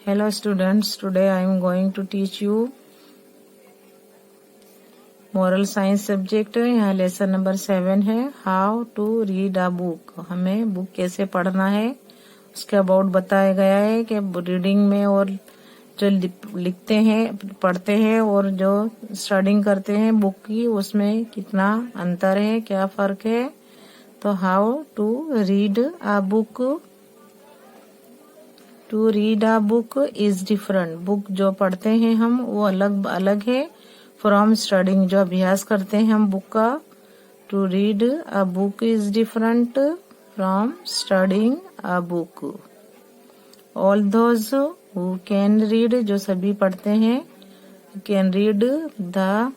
Hello students, today I am going to teach you moral science subject। यहाँ lesson number 7 है, how to read a book. हमें book कैसे पढ़ना है उसके अबाउट बताया गया है कि रीडिंग में और जो लिखते हैं पढ़ते हैं और जो स्टडिंग करते हैं बुक की उसमें कितना अंतर है, क्या फर्क है। तो how to read a book, to read a book is different. Book जो पढ़ते हैं हम वो अलग अलग है फ्रॉम स्टडिंग, जो अभ्यास करते हैं हम बुक का। To read a book is different from studying a book. All those who can read, जो सभी पढ़ते हैं, can read the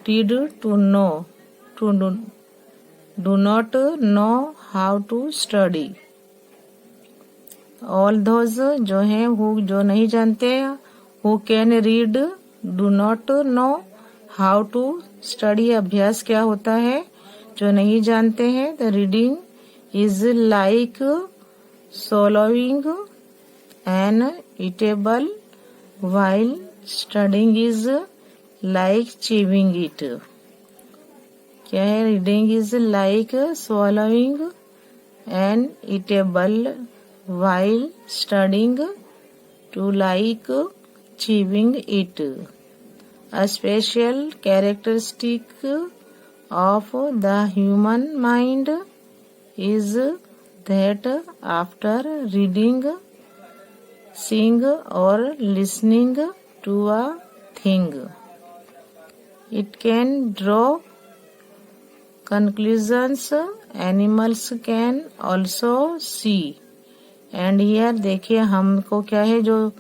read to know, to do not know how to study. All those जो हैं who जो नहीं जानते, who can read do not know how to study. अभ्यास क्या होता है जो नहीं जानते हैं। The reading is like swallowing an eatable while studying is like chewing it। क्या है, reading is like swallowing an eatable while studying to like chewing it। A special characteristic of the human mind is that after reading, seeing or listening to a thing, it can draw conclusions animals can also see। And here देखिए हमको क्या है, जो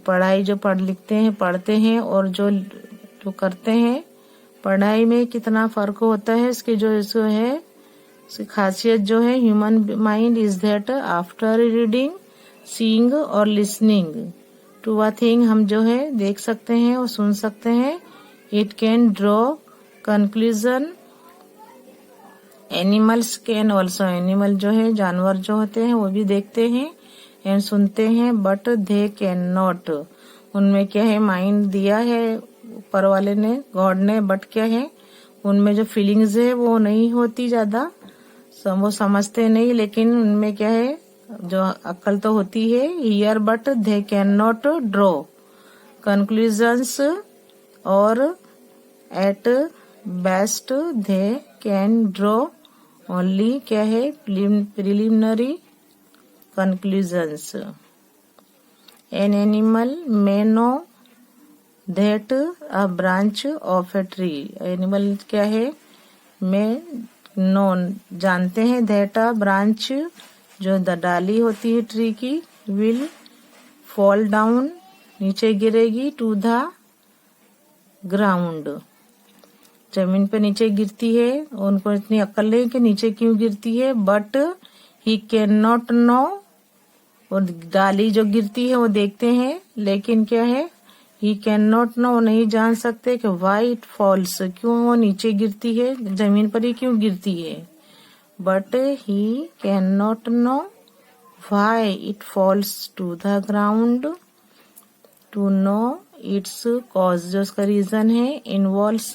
पढ़ाई जो लिखते हैं पढ़ते हैं और जो करते हैं पढ़ाई में कितना फर्क होता है। इसकी जो है इसकी खासियत जो है, human mind is that after reading, seeing और लिसनिंग टू अ थिंग, हम जो है देख सकते हैं और सुन सकते हैं। It can draw conclusion animals can also, animal जो है जानवर जो होते हैं वो भी देखते हैं एंड सुनते हैं, बट दे कैन नॉट। उनमें क्या है, माइंड दिया है ऊपर वाले ने, गॉड ने, बट क्या है उनमें जो फीलिंग्स है वो नहीं होती ज्यादा, वो समझते नहीं। लेकिन उनमें क्या है, जो अक्ल तो होती है here, but they can not draw conclusions और at best they can draw only क्या है, preliminary conclusions. An animal may know that a branch of a tree, animal क्या है, में नो जानते हैं, दैट अ ब्रांच जो डाली होती है ट्री की, विल फॉल डाउन नीचे गिरेगी, टू द ग्राउंड जमीन पे नीचे गिरती है। उनको इतनी अक्ल नहीं कि नीचे क्यों गिरती है, but he can not no, और डाली जो गिरती है वो देखते हैं, लेकिन क्या है, ही कैन नॉट नो, वो नहीं जान सकते कि वाई इट फॉल्स, क्यों वो नीचे गिरती है, जमीन पर ही क्यों गिरती है। But he can not know why it falls to the ground to know its cause, जो उसका रीजन है इन्वॉल्व्स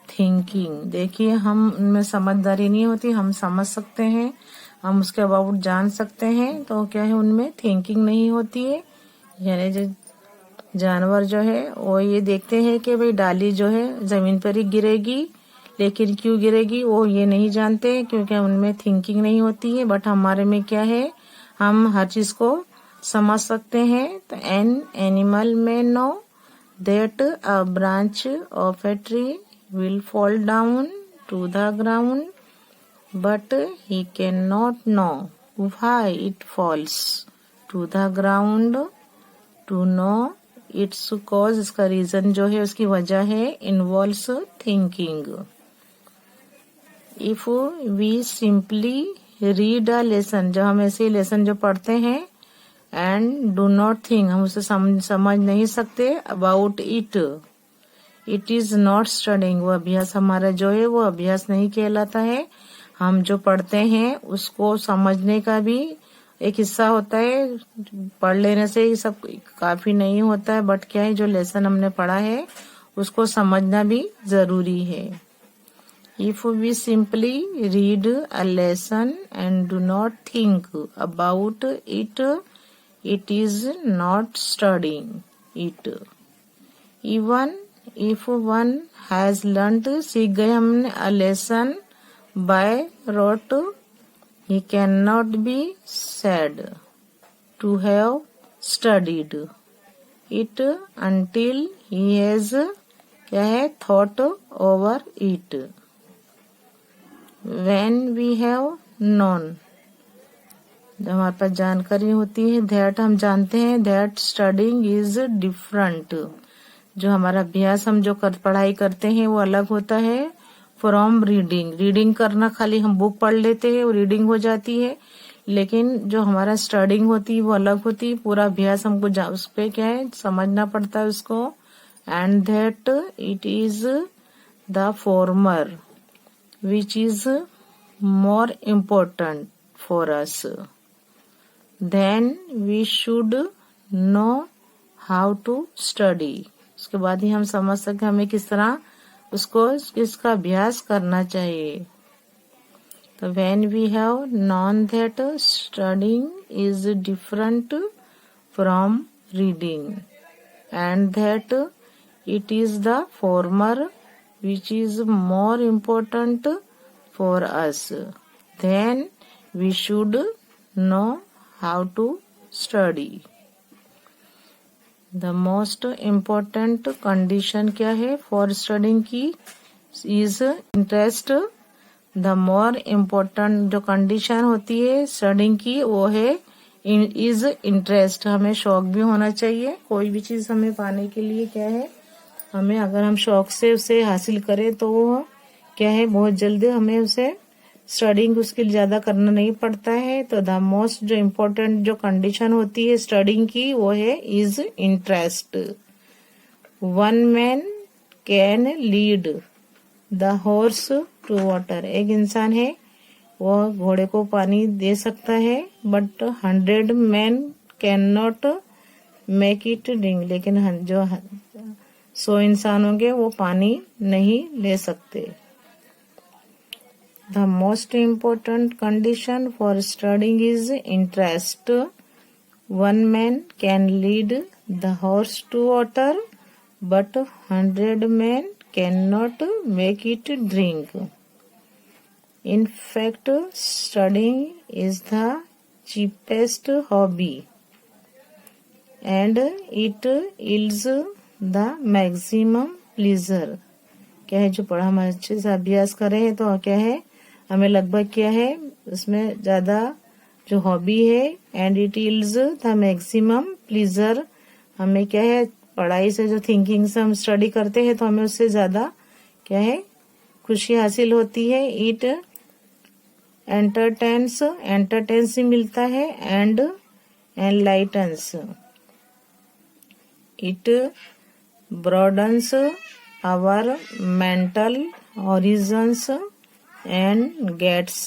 थिंकिंग। देखिए हम उनमें समझदारी नहीं होती, हम समझ सकते हैं, हम उसके अबाउट जान सकते हैं, तो क्या है उनमें थिंकिंग नहीं होती है। यानी जो जानवर जो है वो ये देखते हैं कि भाई डाली जो है जमीन पर ही गिरेगी, लेकिन क्यों गिरेगी वो ये नहीं जानते, क्योंकि उनमें थिंकिंग नहीं होती है। बट हमारे में क्या है, हम हर चीज को समझ सकते हैं। तो एन एनिमल में no that a branch of a tree will fall down to the ground, but he cannot know why it falls to the ground to know its cause। इसका रीजन जो है, उसकी वजह है involves thinking। If we simply read a lesson, जब हम ऐसे lesson जो पढ़ते हैं, and do not think, हम उसे समझ नहीं सकते, about it, it is not studying, वो अभ्यास हमारा जो है वो अभ्यास नहीं कहलाता है। हम जो पढ़ते हैं उसको समझने का भी एक हिस्सा होता है, पढ़ लेने से ही सब काफी नहीं होता है, बट क्या है जो लेसन हमने पढ़ा है उसको समझना भी जरूरी है। If we simply read a lesson and do not think about it, it is not studying it. Even if one has learnt, सीख गए हमने a lesson by rote, he cannot be said to have studied it until he has क्या है thought over it. When we have known, जब हमारे पास जानकारी होती है, that हम जानते हैं that studying is different, जो हमारा अभ्यास हम जो पढ़ाई करते हैं वो अलग होता है फ्रॉम रीडिंग। रीडिंग करना खाली हम बुक पढ़ लेते हैं वो रीडिंग हो जाती है, लेकिन जो हमारा स्टडिंग होती है वो अलग होती है, पूरा अभ्यास हमको उस पे क्या है समझना पड़ता है उसको। And that it is the former which is more important for us. Then we should know how to study. उसके बाद ही हम समझ सकते हमें किस तरह उसको इसका अभ्यास करना चाहिए। तो when we have known that studying is different from reading and that it is the former which is more important for us, then we should know how to study. The most important condition क्या है for studying की is interest. The more important जो condition होती है studying की वो है is interest. हमें शौक भी होना चाहिए, कोई भी चीज हमें पाने के लिए क्या है हमें अगर हम शौक से उसे हासिल करें तो वो क्या है बहुत जल्दी हमें उसे स्टडिंग उसके लिए ज्यादा करना नहीं पड़ता है। तो द मोस्ट जो इम्पोर्टेंट जो कंडीशन होती है स्टडिंग की वो है is interest. One man can lead the horse to water, एक इंसान है वो घोड़े को पानी दे सकता है, but 100 man can not make it drink, लेकिन जो 100 इंसान होंगे वो पानी नहीं ले सकते। The most important condition for studying is interest. One man can lead the horse to water but 100 man can not make it drink. In fact studying is the cheapest hobby and it yields the maximum pleasure. क्या है जो पढ़ा हम अच्छे से अभ्यास करें तो क्या है हमें लगभग क्या है उसमें ज्यादा जो हॉबी है and it yields the maximum pleaser. हमें क्या है पढ़ाई से जो थिंकिंग से हम स्टडी करते हैं तो हमें उससे ज्यादा क्या है खुशी हासिल होती है। इट एंटरटेन्स ही मिलता है and enlightens. It broadens our mental horizons and gets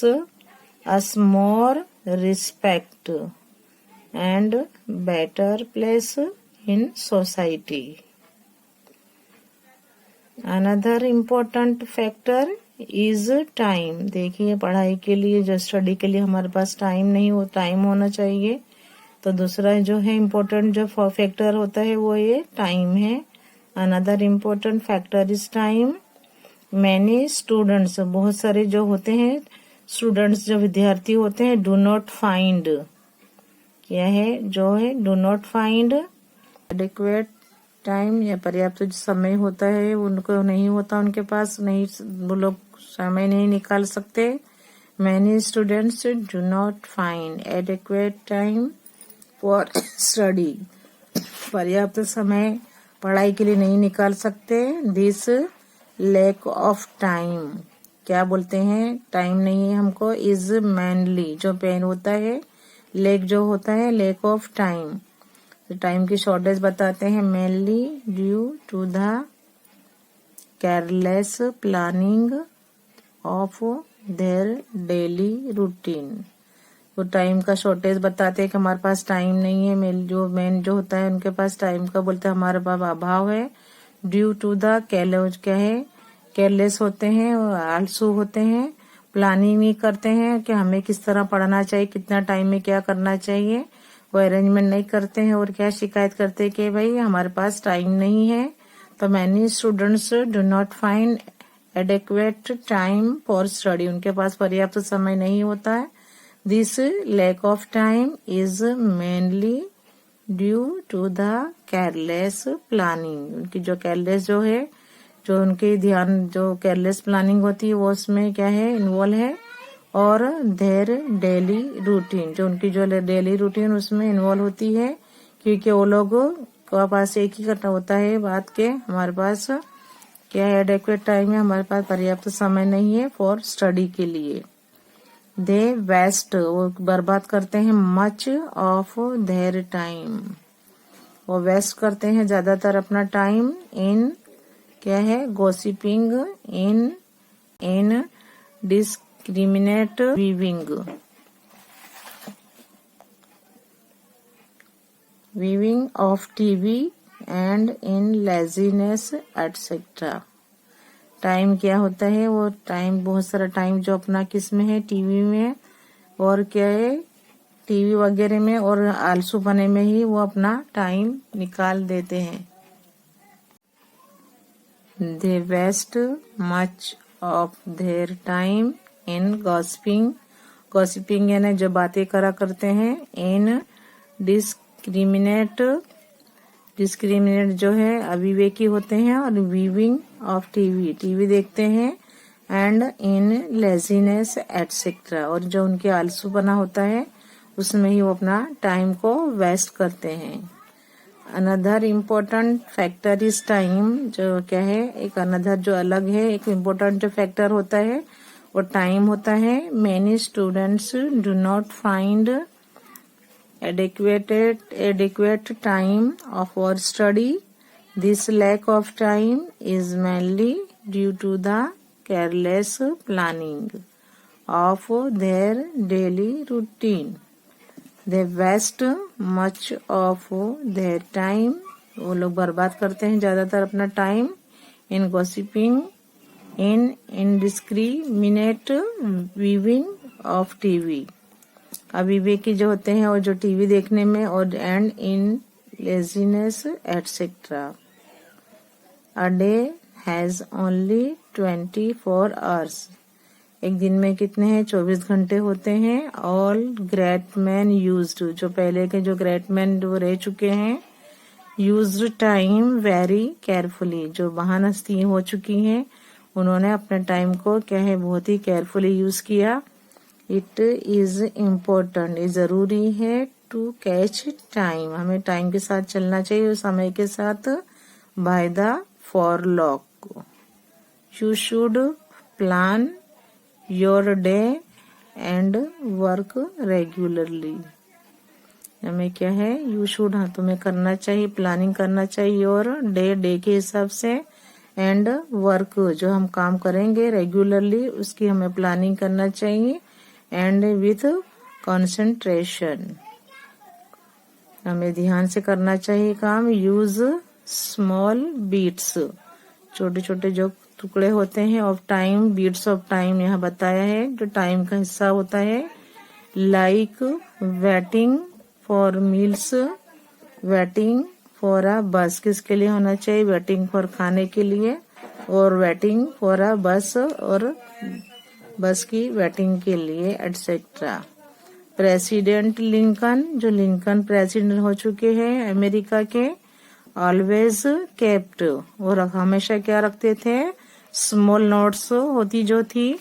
us more respect and better place in society. Another important factor is time. देखिए पढ़ाई के लिए जो स्टडी के लिए हमारे पास टाइम होना चाहिए। तो दूसरा जो है इम्पोर्टेंट जो फैक्टर होता है वो ये टाइम है। Another important factor is time. Many students बहुत सारे जो होते हैं स्टूडेंट्स जो विद्यार्थी होते हैं डू नॉट फाइंड क्या है जो है do not find adequate time या पर्याप्त जो समय होता है उनको नहीं होता उनके पास नहीं वो लोग समय नहीं निकाल सकते। Many students do not find adequate time for study, पर्याप्त समय पढ़ाई के लिए नहीं निकाल सकते। दिस लैक ऑफ टाइम क्या बोलते हैं टाइम नहीं है हमको इज मेनली जो पेन होता है लैक जो होता है लैक ऑफ टाइम। टाइम की शॉर्टेज बताते हैं mainly due to the careless planning of their daily routine. वो टाइम का शॉर्टेज बताते हैं कि हमारे पास टाइम नहीं है। मेन जो होता है उनके पास टाइम का बोलते हैं हमारे पास अभाव है। ड्यू टू द केयरलेस होते हैं और आलसू होते हैं, प्लानिंग नहीं करते हैं कि हमें किस तरह पढ़ना चाहिए, कितना टाइम में क्या करना चाहिए, वो अरेंजमेंट नहीं करते हैं। और क्या शिकायत करते हैं कि भाई हमारे पास टाइम नहीं है। तो many students do not find adequate time for study, उनके पास पर्याप्त समय नहीं होता है। This lack of time is mainly due to the careless planning, उनकी जो केयरलेस जो उनके ध्यान जो केयरलेस प्लानिंग होती है वो उसमें क्या है इन्वॉल्व है। और देयर डेली रूटीन, जो उनकी जो डेली रूटीन उसमें इन्वॉल्व होती है, क्योंकि वो लोगों के पास एक ही करना होता है बात के हमारे पास क्या है एडेक्वेट टाइम है, हमारे पास पर्याप्त समय नहीं है फॉर स्टडी के लिए। दे वेस्ट, वो बर्बाद करते हैं मच ऑफ देयर टाइम, वो वेस्ट करते हैं ज्यादातर अपना टाइम इन क्या है gossiping, in discriminate viewing of TV and in laziness etc. Time क्या होता है, वो टाइम बहुत सारा टाइम जो अपना किस में है टीवी में और क्या है टीवी वगैरह में और आलसू बने में ही वो अपना टाइम निकाल देते हैं। They waste much of their time in gossiping यानी जो बातें करा करते हैं, in डिस्क्रिमिनेट जो है अविवेकी होते हैं, और व्यूइंग ऑफ टीवी देखते हैं, एंड इन लेजीनेस एटसेट्रा, और जो उनके आलसू बना होता है उसमें ही वो अपना टाइम को वेस्ट करते हैं। Another important factor is time, जो क्या है एक अनदर जो अलग है एक इम्पोर्टेंट जो फैक्टर होता है वो टाइम होता है। Many students do not find adequate time for study. This lack of time is mainly due to the careless planning of their daily routine. They waste much of their time, वो लोग बर्बाद करते हैं ज्यादातर अपना time in gossiping, in indiscriminate viewing of TV, अविवेकी जो होते हैं और जो टीवी देखने में, और and in laziness etcetera. A day has only 24 hours, एक दिन में कितने हैं 24 घंटे होते हैं। ऑल ग्रेट मैन यूज्ड, जो पहले के जो ग्रेट मैन वो रह चुके हैं, यूज्ड टाइम वेरी केयरफुली, जो महान हस्ती हो चुकी हैं उन्होंने अपने टाइम को क्या है बहुत ही केयरफुली यूज किया। इट इज इम्पोर्टेंट, ये जरूरी है टू कैच टाइम, हमें टाइम के साथ चलना चाहिए और समय के साथ। By the forelock, you should plan your day and work regularly, हमें क्या है यू शुड, हाँ तुम्हें करना चाहिए प्लानिंग करना चाहिए और डे के हिसाब से, एंड वर्क जो हम काम करेंगे रेगुलरली उसकी हमें प्लानिंग करना चाहिए, एंड विथ कंसंट्रेशन, हमें ध्यान से करना चाहिए काम। यूज स्मॉल बीट्स, छोटे छोटे जो टुकड़े होते हैं of time, beats of time यहाँ बताया है जो टाइम का हिस्सा होता है। Like waiting for meals, waiting for a bus, किसके लिए होना चाहिए वेटिंग फॉर खाने के लिए, और वेटिंग फॉर अ बस, और बस की वेटिंग के लिए एटसेट्रा। प्रेसिडेंट लिंकन, जो लिंकन प्रेसिडेंट हो चुके हैं अमेरिका के, ऑलवेज केप्ट, वो हमेशा क्या रखते थे स्मॉल नोट्स होती जो थी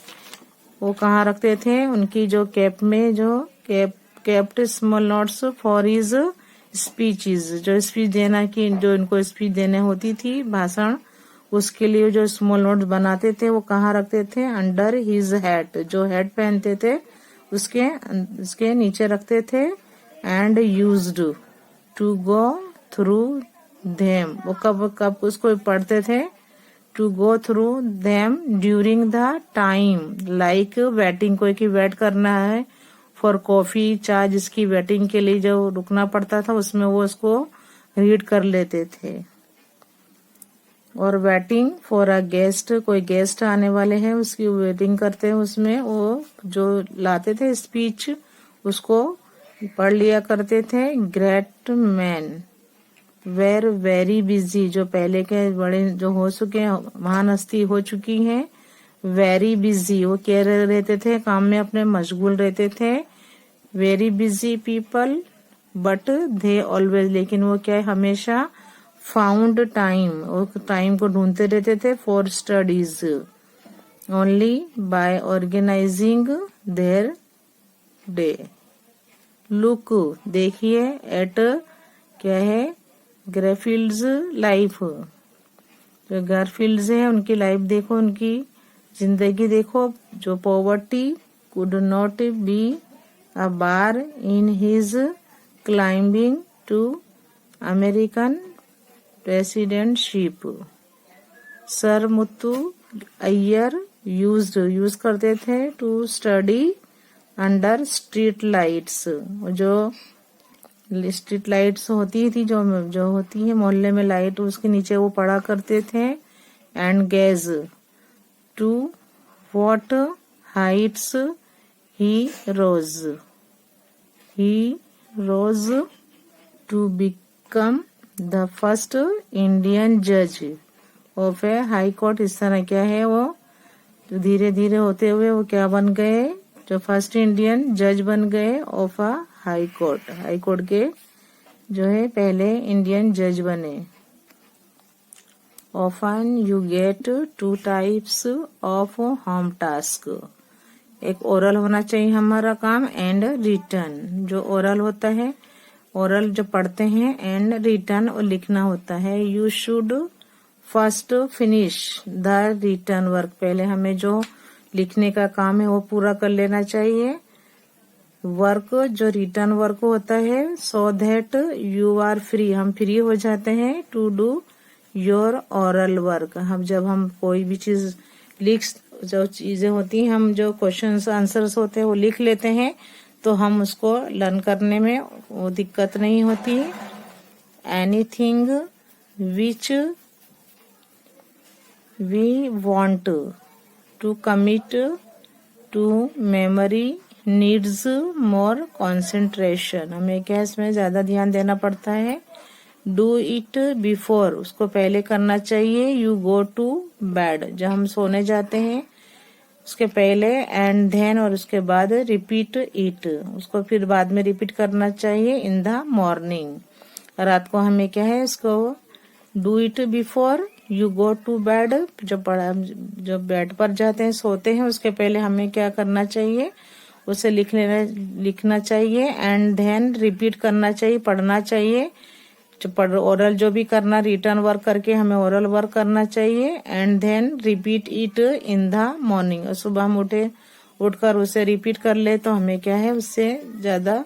वो कहाँ रखते थे उनकी जो कैप में, जो kept small notes for his speeches, जो स्पीच देना की जो इनको स्पीच देने होती थी भाषण, उसके लिए जो स्मॉल नोट्स बनाते थे वो कहाँ रखते थे अंडर हिज हैट, जो हैट पहनते थे उसके नीचे रखते थे। And used to go through them, वो कब उसको पढ़ते थे, to go through them during the time, like waiting, कोई की वेट करना है फॉर कॉफी, चाय, जिसकी वेटिंग के लिए जो रुकना पड़ता था उसमें वो उसको रीड कर लेते थे। और वेटिंग फॉर अ गेस्ट, कोई गेस्ट आने वाले हैं उसकी वेटिंग करते हैं, उसमें वो जो लाते थे स्पीच उसको पढ़ लिया करते थे। Great man were very busy, जो पहले के बड़े जो हो चुके हैं, महान हस्ती हो चुकी हैं, वेरी बिजी, वो क्या रहते थे, काम में अपने मशगूल रहते थे। Very busy people but they always, लेकिन वो क्या है, हमेशा फाउंड टाइम, वो टाइम को ढूंढते रहते थे for studies only by organizing their day. Look, देखिए, एट क्या है, ग्रेफिल्ड्स लाइफ, जो गारफील्ड्स है उनकी लाइफ देखो, उनकी जिंदगी देखो। जो poverty could not be a bar in his climbing to American presidentship. Sir Muthu Iyer use करते थे to study under street lights, जो स्ट्रीट लाइट्स होती थी, जो होती है मोहल्ले में लाइट, उसके नीचे वो पढ़ा करते थे। And gaze to what heights he rose to become the first Indian जज ऑफ ए हाई कोर्ट। इस तरह क्या है, वो तो धीरे धीरे होते हुए वो क्या बन गए, जो फर्स्ट इंडियन जज बन गए of a high court, high court के जो है पहले इंडियन जज बने। Often you get 2 types of home task, एक ओरल होना चाहिए हमारा काम, एंड रिटर्न। जो ओरल होता है, ओरल जो पढ़ते हैं, एंड रिटर्न और लिखना होता है। You should first finish the written work, पहले हमें जो लिखने का काम है वो पूरा कर लेना चाहिए। वर्क जो रिटर्न वर्क होता है, so that you are free, हम फ्री हो जाते हैं to do your oral work. जब हम कोई भी चीज जो चीजें होती हैं, हम जो क्वेश्चंस आंसर्स होते हैं वो लिख लेते हैं, तो हम उसको लर्न करने में वो दिक्कत नहीं होती। Anything which we want to commit to memory needs more concentration, हमें क्या इसमें ज्यादा ध्यान देना पड़ता है। डू इट बिफोर, उसको पहले करना चाहिए। यू गो टू बेड, जब हम सोने जाते हैं उसके पहले। एंड देन, और उसके बाद रिपीट इट, उसको फिर बाद में रिपीट करना चाहिए। इन द मॉर्निंग, रात को हमें क्या है, इसको do it before you go to bed, जब बेड पर जाते हैं, सोते हैं, उसके पहले हमें क्या करना चाहिए, उसे लिखना चाहिए। एंड देन रिपीट करना चाहिए, पढ़ना चाहिए। ओरल जो भी करना, रिटर्न वर्क करके हमें ओरल वर्क करना चाहिए। And then repeat it in the morning, और सुबह हम उठकर उसे रिपीट कर ले तो हमें क्या है, उससे ज्यादा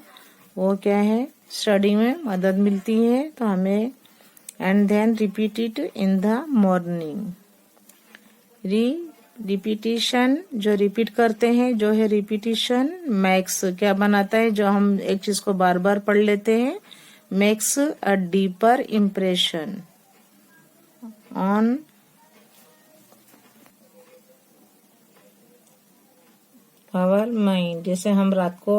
वो क्या है, स्टडी में मदद मिलती है। तो हमें and then repeat it in the morning. Repetition, जो रिपीट करते हैं, जो है रिपीटिशन मैक्स क्या बनाता है, जो हम एक चीज को बार बार पढ़ लेते हैं, makes a deeper impression on our mind. जैसे हम रात को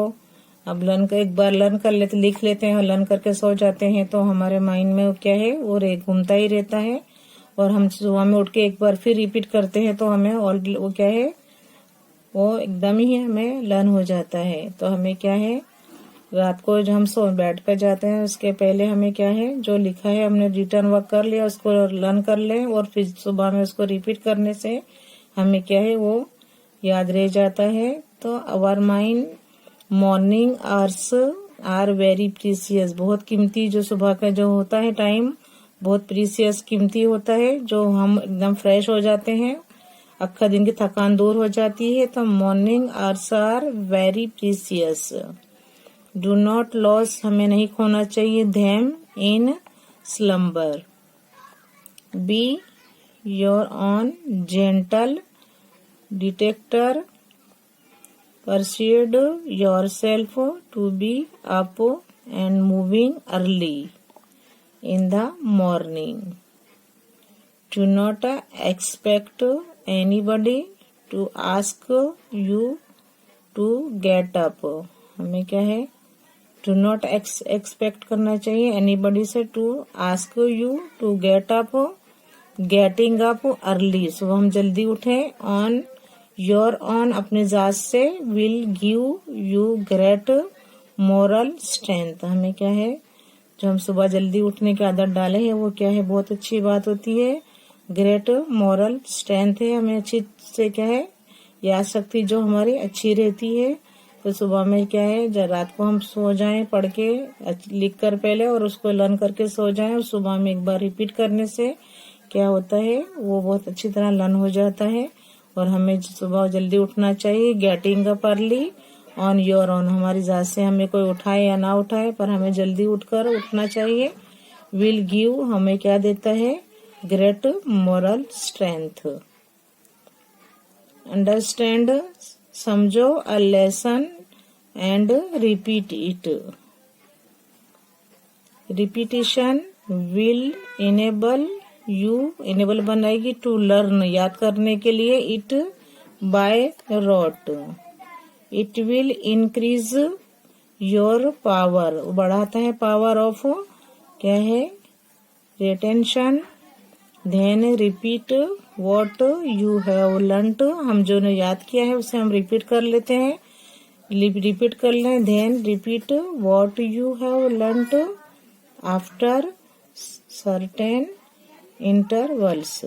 अब एक बार लर्न कर लेते, लिख लेते हैं और लर्न करके सो जाते हैं, तो हमारे माइंड में क्या है, वो घूमता ही रहता है। और हम सुबह में उठ के एक बार फिर रिपीट करते हैं तो हमें और वो क्या है, वो एकदम ही हमें लर्न हो जाता है। तो हमें क्या है, रात को जब हम बेड पर जाते हैं उसके पहले हमें क्या है, जो लिखा है हमने रिटर्न वर्क कर लिया, उसको लर्न कर ले, और फिर सुबह में उसको रिपीट करने से हमें क्या है, वो याद रह जाता है। तो our mind morning hours are very precious, बहुत कीमती, जो सुबह का जो होता है टाइम बहुत प्रीसियस कीमती होता है, जो हम एकदम फ्रेश हो जाते हैं, अक्खा दिन की थकान दूर हो जाती है। तो morning hours are very precious. Do not lose, हमें नहीं खोना चाहिए, them in slumber. Be your own gentle dictator persuade yourself to be up and moving early in the morning. Do not expect anybody to ask you to get up. हमें क्या है, to not expect करना चाहिए anybody से to ask you to get up. Getting up early, सुबह हम जल्दी उठे. ऑन योर ऑन अपने जात से. Will give you great moral strength, हमें क्या है, जो हम सुबह जल्दी उठने की आदत डाले हैं वो क्या है, बहुत अच्छी बात होती है. ग्रेट मोरल स्ट्रेंथ है, हमें अच्छी से क्या है, याद शक्ति जो हमारी अच्छी रहती है. तो सुबह में क्या है, जब रात को हम सो जाएं पढ़ के लिख कर पहले और उसको लर्न करके सो जाएं और सुबह में एक बार रिपीट करने से क्या होता है, वो बहुत अच्छी तरह लर्न हो जाता है. और हमें सुबह जल्दी उठना चाहिए. Getting up early on your on, हमारी जात से हमें कोई उठाए या ना उठाए पर हमें जल्दी उठकर उठना चाहिए. विल गिव हमें क्या देता है, ग्रेट मोरल स्ट्रेंथ. अंडरस्टैंड समझो a lesson and repeat it. Repetition will enable you, enable बनाएगी टू लर्न, याद करने के लिए. It by rote. It will increase your power, बढ़ाता है पावर ऑफ क्या है, retention. Then repeat what you have learned, हम जो ने याद किया है उसे हम रिपीट कर लेते हैं, रिपीट कर लें. Then repeat what you have learned after certain intervals.